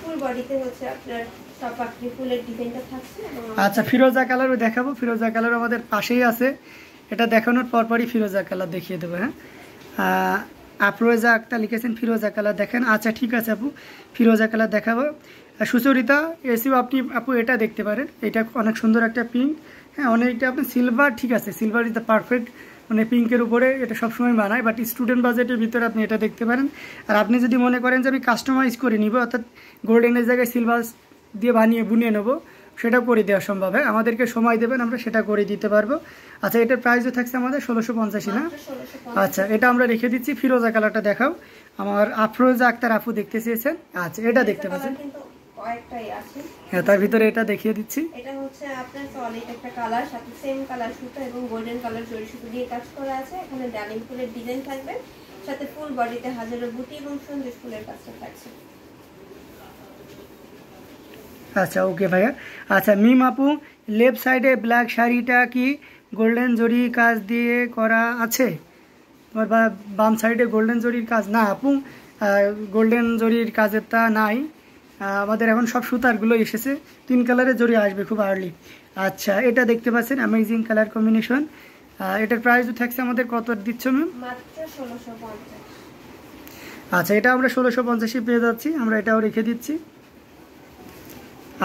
ফুল বডিতে হচ্ছে আপনার সপাকড়ি ফুলের ডিজাইনটা থাকছে। আচ্ছা, ফিরোজা কালারও দেখাবো। ফিরোজা কালার আমাদের পাশেই আছে, এটা দেখানোর পরপরই ফিরোজা কালার দেখিয়ে দেবো। হ্যাঁ, আফরোজা আক্তার লিখেছেন ফিরোজা কালার দেখেন। আচ্ছা ঠিক আছে আপু, ফিরোজা কালার দেখাবো। সুচরিতা এসিও আপু এটা দেখতে পারেন, এটা অনেক সুন্দর একটা পিঙ্ক। হ্যাঁ, অনেকটা আপনি সিলভার, ঠিক আছে, সিলভার ইজ দ্য পারফেক্ট, মানে পিঙ্কের উপরে এটা সবসময় বানায়, বাট স্টুডেন্ট বাজেটের ভিতরে আপনি এটা দেখতে পারেন। আর আপনি যদি মনে করেন যে আমি কাস্টমাইজ করে নিব, অর্থাৎ গোল্ডেনের জায়গায় সিলভার দিয়ে বুনিয়ে নেবো, সেটাও করে দেওয়া সম্ভব। হয় আমাদেরকে সময় দেবেন, আমরা সেটা করে দিতে পারবো। আচ্ছা, এটার প্রাইসও থাকছে আমাদের 1650 না? আচ্ছা, এটা আমরা রেখে দিচ্ছি। ফিরোজা কালারটা দেখাও। আমার আফরোজা আক্তার আপু দেখতে চেয়েছেন। আচ্ছা, এটা দেখতে পাচ্ছেন, হ্যাঁ, তার ভিতরে এটা দেখিয়ে দিচ্ছি। এটা হচ্ছে আপনার সলিড একটা কালার, সাথে সেম কালার সুতো এবং গোল্ডেন কালার জরি সুতো দিয়ে কাজ করা আছে। এখানে ডালিম ফুলের ডিজাইন থাকবে, সাথে ফুল বডিতে হাজারো বুটি এবং সন্দেশ ফুলের কাজটা থাকছে। আচ্ছা ওকে ভাইয়া। আচ্ছা মিম আপু, লেফট সাইডে ব্ল্যাক শাড়িটা কি গোল্ডেন জরি কাজ দিয়ে করা আছে? তোমার বাম সাইডে গোল্ডেন জরির কাজ? না আপু, গোল্ডেন জরির কাজেরটা নাই, আমাদের এখন সব সুতারগুলো এসেছে। 3 কালারের জরি আসবে খুব আর্লি। আচ্ছা, এটা দেখতে পাচ্ছেন অ্যামেজিং কালার কম্বিনেশন। এটার প্রাইসও থাকছে আমাদের কত দিচ্ছ ম্যাম? মাত্র 1650। আচ্ছা, এটা আমরা 1650 পেয়ে যাচ্ছি, আমরা এটাও রেখে দিচ্ছি।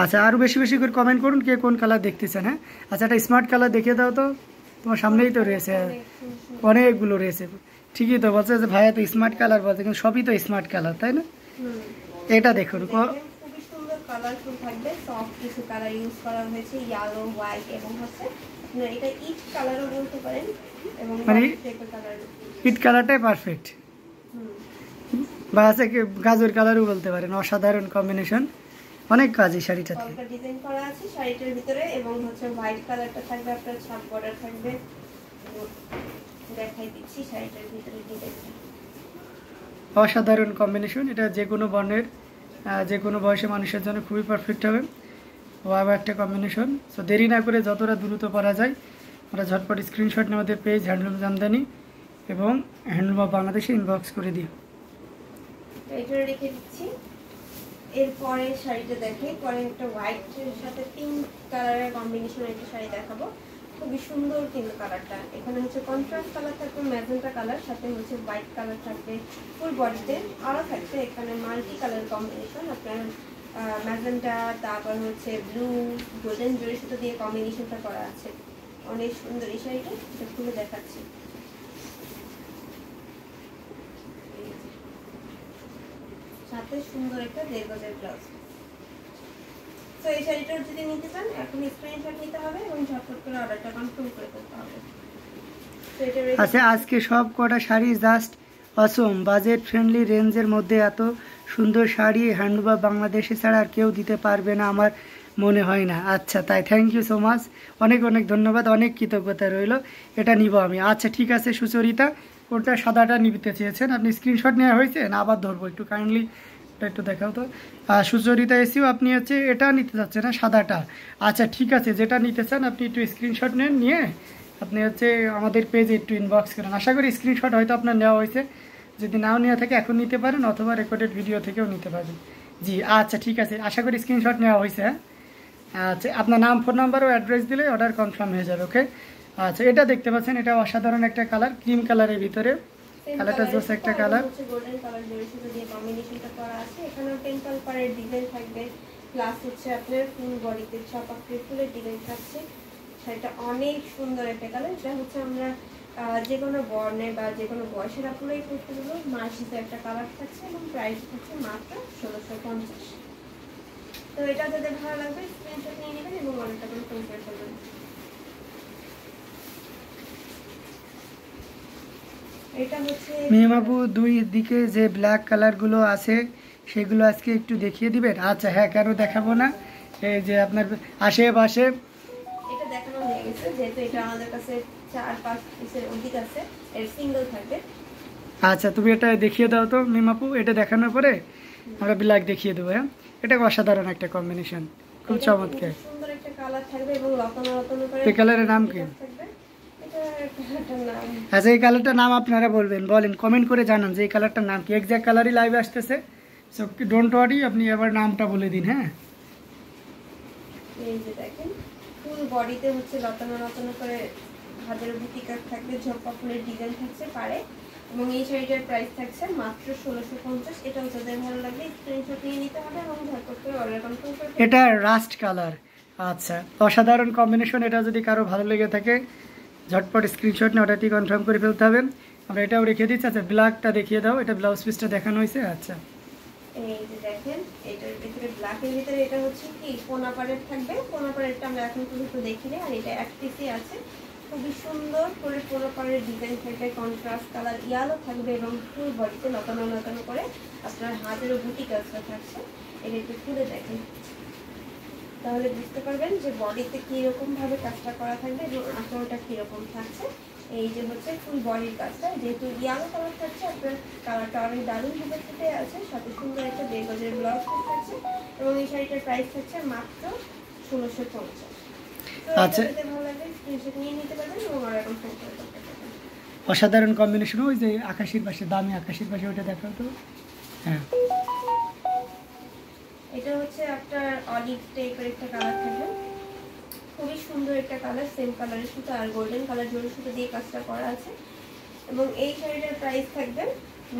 আচ্ছা, আরও বেশি বেশি করে কমেন্ট করুন কে কোন কালার দেখতেছেন। হ্যাঁ, আচ্ছা, একটা স্মার্ট কালার দেখিয়ে দাও তো, তোমার সামনেই তো রয়েছে, অনেকগুলো রয়েছে। ঠিকই তো বলছে যে ভাইয়া তো স্মার্ট কালার বলছে, কিন্তু সবই তো স্মার্ট কালার, তাই না? এটা দেখুন, খুবই সুন্দর কালারফুল থাকবে, সফট কিছু কালার ইউজ করা হয়েছে, ইয়েলো, হোয়াইট এবং হচ্ছে এটা ইট কালারও বলতে পারেন, এবং মানে ইট কালারটাই পারফেক্ট, বা আছে গাজর কালারও বলতে পারেন। অসাধারণ কম্বিনেশন, অনেক কাজ এই শাড়িটাতে। ডিজাইন করা আছে শাড়িটার ভিতরে, এবং হচ্ছে হোয়াইট কালারটা থাকবে, আপনার ছাপ বর্ডার থাকবে। দেখাই দিচ্ছি শাড়িটার ভিতরে ডিজাইনটা। অসাধারণ কম্বিনেশন, এটা যে কোনো বর্ণের যে কোনো বয়সে মানুষের জন্য খুবই পারফেক্ট হবে। ওয়াও একটা কম্বিনেশন। সো দেরি না করে যতটা দ্রুত করা যায় আমরা ঝটপট স্ক্রিনশট নিয়ে আমাদের পেজ হ্যান্ডলুম জামদানি এবং হ্যান্ডলুম অফ বাংলাদেশে ইনবক্স করে দিই। এটা রেখে দিচ্ছি। এরপরে শাড়িটা দেখে, পরে একটা হোয়াইট এর সাথে পিঙ্ক কালারের কম্বিনেশন একটা শাড়ি দেখাবো। খুবই সুন্দর কিন্তু কালারটা। এখানে হচ্ছে কন্ট্রাস্ট কালার থাকবে, ম্যাজেন্টা কালার, সাথে হচ্ছে হোয়াইট কালার থাকবে ফুল বডিতে। আরও থাকছে এখানে মাল্টি কালার কম্বিনেশন, আপনার ম্যাজেন্টা, তারপর হচ্ছে ব্লু, গোল্ডেন জরি সুতো দিয়ে কম্বিনেশনটা করা আছে। অনেক সুন্দর এই শাড়িটা, এটা খুলে দেখাচ্ছি। সাথে সুন্দর একটা 1.5 গজের ব্লাউজ। তো এই শাড়িটা যদি নিতে চান এখন স্ক্রিনশট নিতে হবে এবং ঝটপট করে অর্ডারটা কনফার্ম করে দিতে হবে। আচ্ছা, আজকে সব কটা শাড়ি জাস্ট অসম, বাজেট ফ্রেন্ডলি রেঞ্জের মধ্যে এত সুন্দর শাড়ি হ্যান্ডলুম অফ বাংলাদেশে ছাড়া আর কেউ দিতে পারবে না আমার মনে হয় না। আচ্ছা তাই, থ্যাংক ইউ সো মাচ, অনেক অনেক ধন্যবাদ, অনেক কৃতজ্ঞতা রইল, এটা নিব আমি। আচ্ছা ঠিক আছে সুচরিতা, ওটা সাদাটা নিতে চেয়েছেন আপনি, স্ক্রিনশট নেওয়া হয়েছে না? আবার ধরবো, একটু কাইন্ডলি একটু দেখাও তো। সুচরিতা এসিও আপনি হচ্ছে এটা নিতে চাচ্ছেন না, সাদাটা? আচ্ছা ঠিক আছে, যেটা নিতে চান আপনি একটু স্ক্রিনশট নেন, নিয়ে আপনি হচ্ছে আমাদের পেজে একটু ইনবক্স করেন। আশা করি স্ক্রিনশট হয়তো আপনার নেওয়া হয়েছে, যদি নাও নেওয়া থাকে এখন নিতে পারেন, অথবা রেকর্ডেড ভিডিও থেকেও নিতে পারেন। জি আচ্ছা ঠিক আছে, আশা করি স্ক্রিনশট নেওয়া হয়েছে। হ্যাঁ আচ্ছা, আপনার নাম, ফোন নাম্বার ও অ্যাড্রেস দিলে অর্ডার কনফার্ম হয়ে যাবে। ওকে, আচ্ছা এটা দেখতে পাচ্ছেন, এটা অসাধারণ একটা কালার, ক্রিম কালারের ভিতরে, কালারটা জোস একটা কালার, গোল্ডেন কালার জরি সুতো দিয়ে কম্বিনেশনটা করা আছে। এখানে টেম্পল পাড়ের ডিজাইন থাকবে, প্লাস হচ্ছে আপনার ফুল বডিতে ছাপাকড়ি ফুলের ডিজাইন থাকছে। শাড়িটা অনেক সুন্দর একটা কালার, এটা হচ্ছে আমরা যে কোনো বর্ণে বা যে কোনো বয়সের আপুরাই করতে পারবো। মার্শিতে একটা কালার থাকছে এবং প্রাইস হচ্ছে মাত্র 1650। তো এটা যাদের ভালো লাগবে স্ক্রিনশট নিয়ে নেবেন এবং অর্ডারটা কনফার্ম করে ফেলবেন। এটা হচ্ছে মিমাবু, দুই দিকে যে ব্ল্যাক কালারগুলো আছে সেগুলো আজকে একটু দেখিয়ে দিবেন? আচ্ছা হ্যাঁ, কেন দেখাবো না, এই যে আপনার আশেপাশে এটা দেখানো হয়ে গেছে, যেহেতু এটা আমাদের কাছে 4-5 পিসের অধিক আছে, এর সিঙ্গেল থাকবে। আচ্ছা তুমি এটা দেখিয়ে দাও তো মিমাপু, এটা দেখানোর পরে আমরা ব্ল্যাক দেখিয়ে দেবো। হ্যাঁ, এটা অসাধারণ একটা কম্বিনেশন, খুব চমৎকার, সুন্দর একটা কালার থাকবে এবং রতন রতন করে। এই কালারের নাম কি? আচ্ছা এই কালারটার নাম আপনারা বলেন, কমেন্ট করে জানান যে এই কালারটার নাম কি। এক্সাক্ট কালারই লাইভে আসতেছে, সো ডোন্ট ওয়ারি, আপনি এবার নামটা বলে দিন। হ্যাঁ, এই যে দেখেন ফুল বডিতে হচ্ছে লতানো লতানো করে হাজারের বুটি কাজ থাকবে, ঝোপা ফুলের ডিজাইন থাকছে পারে। এবং এই শাড়িটার প্রাইস থাকছে মাত্র 1650। এটাও যাদের ভালো লাগবে স্ক্রিনশট নিয়ে নিতে হবে এবং ঝটপট করে অর্ডার কনফার্ম করে এটা রাস্ট কালার। আচ্ছা, অসাধারণ কম্বিনেশন। এটা যদি কারো ভালো লেগে থাকে ঝটপট স্ক্রিনশট নিয়ে অর্ডারটি কনফার্ম করে ফেলতে হবে। আমরা এটাও রেখে দিচ্ছি। আচ্ছা, ব্ল্যাকটা দেখিয়ে দাও, এটা ব্লাউজ পিসটা দেখানো হয়েছে। আচ্ছা, এই যে দেখেন এটার ভিতরে ব্ল্যাকের ভিতরে এটা হচ্ছে কি কোনা পাড়ের থাকবে। কোনা পাড়েরটা আমরা এখন পর্যন্ত দেখিনি, আর এটা এক পিসই আছে। খুবই সুন্দর করে কোনা পাড়ের ডিজাইন থাকবে, কন্ট্রাস্ট কালার ইয়ালো থাকবে এবং ফুল বডিতে লতানো লতানো করে আপনার হাতেরও বুটি কাজটা থাকছে। এটা একটু খুলে দেখেন, তাহলে বুঝতে পারবেন যে বডিতে কীরকম ভাবে কাজটা করা থাকবে এবং আঁচলটা কীরকম থাকছে। এই যে হচ্ছে ফুল বডির কাজটা, যেহেতু ইয়ালো কালার থাকছে আপনার কালারটা অনেক দারুণ ভাবে ফুটে আছে, সাথে সুন্দর একটা বেগজের ব্লাউজ পিস থাকছে এবং এই শাড়িটার প্রাইস থাকছে মাত্র 1650। আচ্ছা, যদি ভালো লাগে স্ক্রিনশট নিয়ে নিতে পারবেন এবং অর্ডার কনফার্ম করে করতে পারবেন। অসাধারণ কম্বিনেশন। ওই যে আকাশের পাশে, দামি আকাশের পাশে, ওটা দেখাও তো। হ্যাঁ, এটা হচ্ছে আপনার অলিভ টাইপের একটা কালার থাকবে, খুবই সুন্দর একটা কালার, সেম কালারের সুতো আর গোল্ডেন কালার জোড়া সুতো দিয়ে কাজটা করা আছে। এবং এই শাড়িটার প্রাইস থাকবে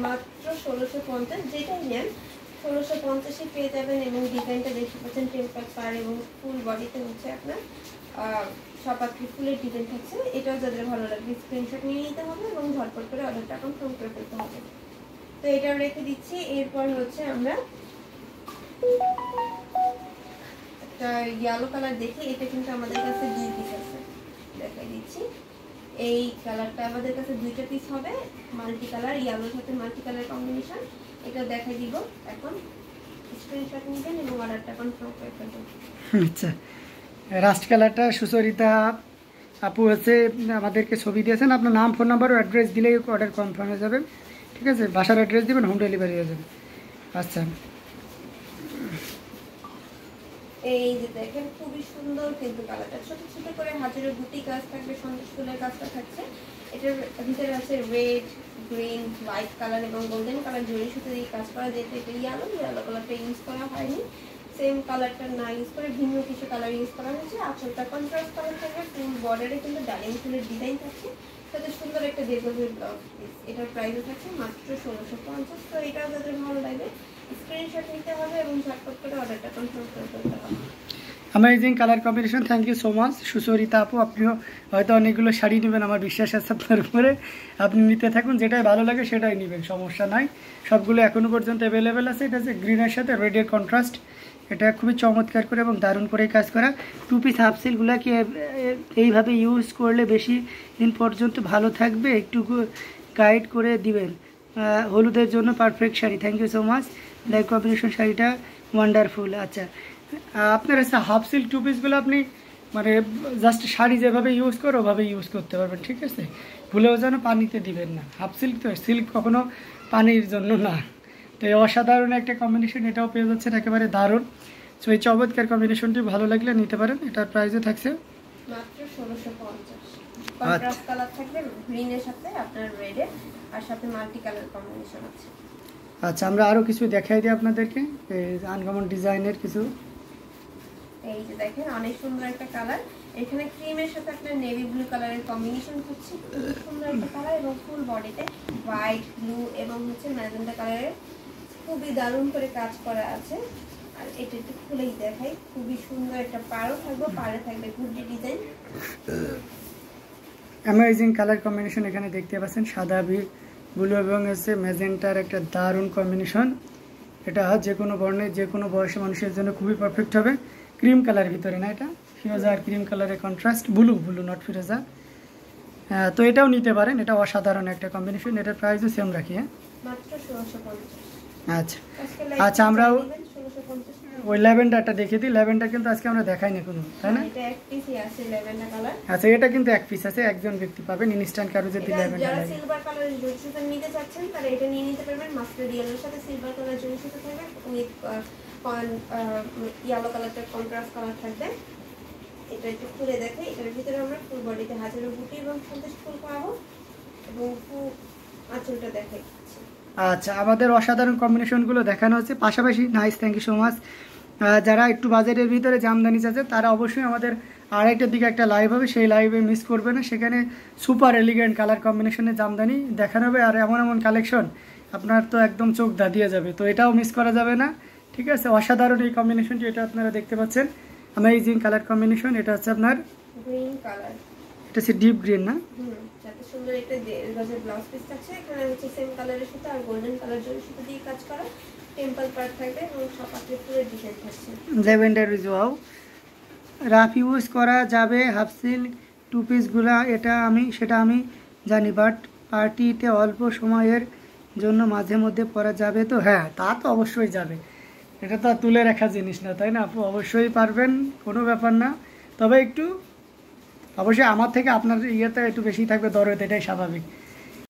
মাত্র 1650। যেটাই নেন 1650-এ পেয়ে যাবেন এবং ডিজাইনটা দেখতে পাচ্ছেন টেম্পার পার এবং ফুল বডিতে হচ্ছে আপনার সপাত্রি ফুলের ডিজাইন থাকছে। এটাও যাদের ভালো লাগবে স্ক্রিনশট নিয়ে নিতে হবে এবং ঝটপট করে অর্ডারটা কনফার্ম করে ফেলতে হবে। তো এটাও রেখে দিচ্ছি। এরপর হচ্ছে আমরা একটা ইয়েলো কালার দেখি, এটা কিন্তু আমাদের কাছে 2 পিস আছে, দেখাই দিচ্ছি। এই কালারটা আমাদের কাছে 2টা পিস হবে, মাল্টি কালার, ইয়েলোর সাথে মাল্টি কালার কম্বিনেশন। এটা দেখাই দিব এখন, স্ক্রিনশট নেবেন এবং অর্ডারটা কনফার্ম করে ফেলবেন। আচ্ছা, রাস্ট কালারটা সুচরিতা আপু হচ্ছে আমাদেরকে ছবি দিয়েছেন। আপনার নাম, ফোন নাম্বার ও অ্যাড্রেস দিলেই অর্ডার কনফার্ম হয়ে যাবে। ঠিক আছে, বাসার অ্যাড্রেস দিবেন, হোম ডেলিভারি হয়ে যাবে। আচ্ছা, এই যে দেখেন খুবই সুন্দর কিন্তু কালারটা, ছোট ছোট করে হাজারের বুটি কাজ থাকবে, সন্দেশ ফুলের কাজটা থাকছে। এটার ভিতরে আছে রেড, গ্রিন, হোয়াইট কালার এবং গোল্ডেন কালার জড়ি সুতো দিয়ে কাজ করা। যেহেতু এটা ইয়েলো কালারটা ইউজ করা হয়নি, সেম কালারটা না ইউজ করে ভিন্ন কিছু কালার ইউজ করা হয়েছে। আঁচলটা কন্ট্রাস্ট কালার থাকবে, ফুল বর্ডারে কিন্তু ডালিম ফুলের ডিজাইন থাকছে, সাথে সুন্দর একটা বেগজের ব্লাউজ পিস। এটার প্রাইসও থাকছে মাত্র 1650। তো এটাও যাদের ভালো লাগে স্ক্রিনশট নিতে হবে এবং ঝটপট করে অর্ডারটা কনফার্ম করে ফেলতে হবে। Amazing colour combination. Thank you so much Sucharita আপু। আপনিও হয়তো অনেকগুলো শাড়ি নেবেন, আমার বিশ্বাস আছে আপনার উপরে। আপনি নিতে থাকুন, যেটাই ভালো লাগে সেটাই নেবেন, সমস্যা নাই। সবগুলো এখনও পর্যন্ত অ্যাভেলেবেল আছে। এটা হচ্ছে গ্রিনের সাথে রেডের কন্ট্রাস্ট, এটা খুবই চমৎকার করে এবং দারুণ করে কাজ করা। 2 পিস হাফ সিলগুলোকে এইভাবে ইউজ করলে বেশি দিন পর্যন্ত ভালো থাকবে, একটু গাইড করে দিবেন। হলুদের জন্য perfect sari. Thank you so much. Black combination শাড়িটা ওয়ান্ডারফুল। আচ্ছা, আপনার হচ্ছে হাফ সিল্ক 2 পিসগুলো আপনি মানে জাস্ট শাড়ি যেভাবে ইউজ করো ওভাবে ইউজ করতে পারবেন। ঠিক আছে, ভুলেও যেন পানিতে দিবেন না। হাফ সিল্ক তো, সিল্ক কখনো পানির জন্য না। তো এই অসাধারণ একটা কম্বিনেশন, এটাও পেয়ে যাচ্ছেন একেবারে দারুণ। সো এই চমৎকার কম্বিনেশনটি ভালো লাগলে নিতে পারেন। এটার প্রাইসও থাকছে মাত্র 1650। কন্ট্রাস্ট কালার থাকবে গ্রিনের সাথে আপনার রেডের, আর সাথে মাল্টি কালার কম্বিনেশন আছে। আচ্ছা, আমরা আরও কিছু দেখাই দিই আপনাদেরকে, এই আনকমন ডিজাইনের কিছু। এই যে দেখেন অনেক সুন্দর একটা কালার, এখানে ক্রিমের সাথে আপনার নেভি ব্লু কালারের কম্বিনেশন হচ্ছে, খুব সুন্দর একটা কালার এবং ফুল বডিতে হোয়াইট, ব্লু এবং হচ্ছে ম্যাজেন্টা কালারের খুবই দারুণ করে কাজ করা আছে। আর এটা একটু খুলেই দেখাই, খুবই সুন্দর একটা পাড়ও থাকবে, পাড়ে থাকবে গুড্ডি ডিজাইন। অ্যামেজিং কালার কম্বিনেশন এখানে দেখতে পাচ্ছেন, সাদা ব্লু এবং হচ্ছে ম্যাজেন্টার একটা দারুণ কম্বিনেশন। এটা যে কোনো বর্ণের যে কোনো বয়সের মানুষের জন্য খুবই পারফেক্ট হবে। ক্রিম কালারের ভিতরে না, এটা ফিরোজা আর ক্রিম কালারের কন্ট্রাস্ট, ব্লু নট ফিরোজা। তো এটাও নিতে পারেন, এটা অসাধারণ একটা কম্বিনেশন। এটার প্রাইসও সেম রাখি। হ্যাঁ, মাত্র 1650। আচ্ছা আচ্ছা, আমরাও ওই ল্যাভেন্ডারটা দেখে দিই। ল্যাভেন্ডার কিন্তু আজকে আমরা দেখাই না কোনো, তাই না? এটা এক পিসই আছে ল্যাভেন্ডার কালার। আচ্ছা, এটা কিন্তু এক পিস আছে, একজন ব্যক্তি পাবেন ইনস্ট্যান্ট কারো যদি ল্যাভেন্ডার যারা লাগে। সিলভার কালারের জরি সুতো নিতে চাচ্ছেন তারা এটা নিয়ে নিতে পারবেন। মাস্টার্ড ইয়েলোর সাথে সিলভার কালার জরি সুতো থাকবে, উইথ ইয়েলো কালারটা কন্ট্রাস্ট কালার থাকবে। এটা একটু খুলে দেখে, এটার ভিতরে আমরা ফুল বডিতে হাজারো বুটি এবং সন্দেশ ফুল পাবো এবং আঁচলটা দেখাই আচ্ছা, আমাদের অসাধারণ কম্বিনেশনগুলো দেখানো হচ্ছে, পাশাপাশি nice, thank you so much. যারা একটু বাজেটের ভিতরে জামদানি চাচ্ছে তারা অবশ্যই আমাদের আড়াইটার দিকে একটা লাইভ হবে, সেই লাইভে মিস করবে না। সেখানে সুপার এলিগেন্ট কালার কম্বিনেশনের জামদানি দেখানো হবে, আর এমন এমন কালেকশন আপনার তো একদম চোখ ধাঁধিয়ে যাবে, তো এটাও মিস করা যাবে না। ঠিক আছে, অসাধারণ এই কম্বিনেশনটি, এটা আপনারা দেখতে পাচ্ছেন, অ্যামেজিং কালার কম্বিনেশন। এটা হচ্ছে আপনার গ্রিন কালার, এটা হচ্ছে ডিপ গ্রিন না? যাতে সুন্দর একটা গজের ব্লাউজ পিস থাকছে। এখানে হচ্ছে সেম কালারের সুতো আর গোল্ডেন কালার জন্য সুতো দিয়ে কাজ করা, টেম্পল পার্ট থাকবে এবং সপাতে ফুলের ডিজাইন থাকছে। ল্যাভেন্ডার ওয়াও, রাফ ইউজ করা যাবে হাফ সিল্ক টু পিসগুলা, সেটা আমি জানি, বাট পার্টিতে অল্প সময়ের জন্য মাঝে মধ্যে পরা যাবে তো? হ্যাঁ, তা তো অবশ্যই যাবে, এটা তো আর তুলে রাখা জিনিস না, তাই না আপু? অবশ্যই পারবেন, কোনো ব্যাপার না। তবে একটু অবশ্যই আমার থেকে আপনার ইয়েতে একটু বেশি থাকবে দরদ, এটাই স্বাভাবিক।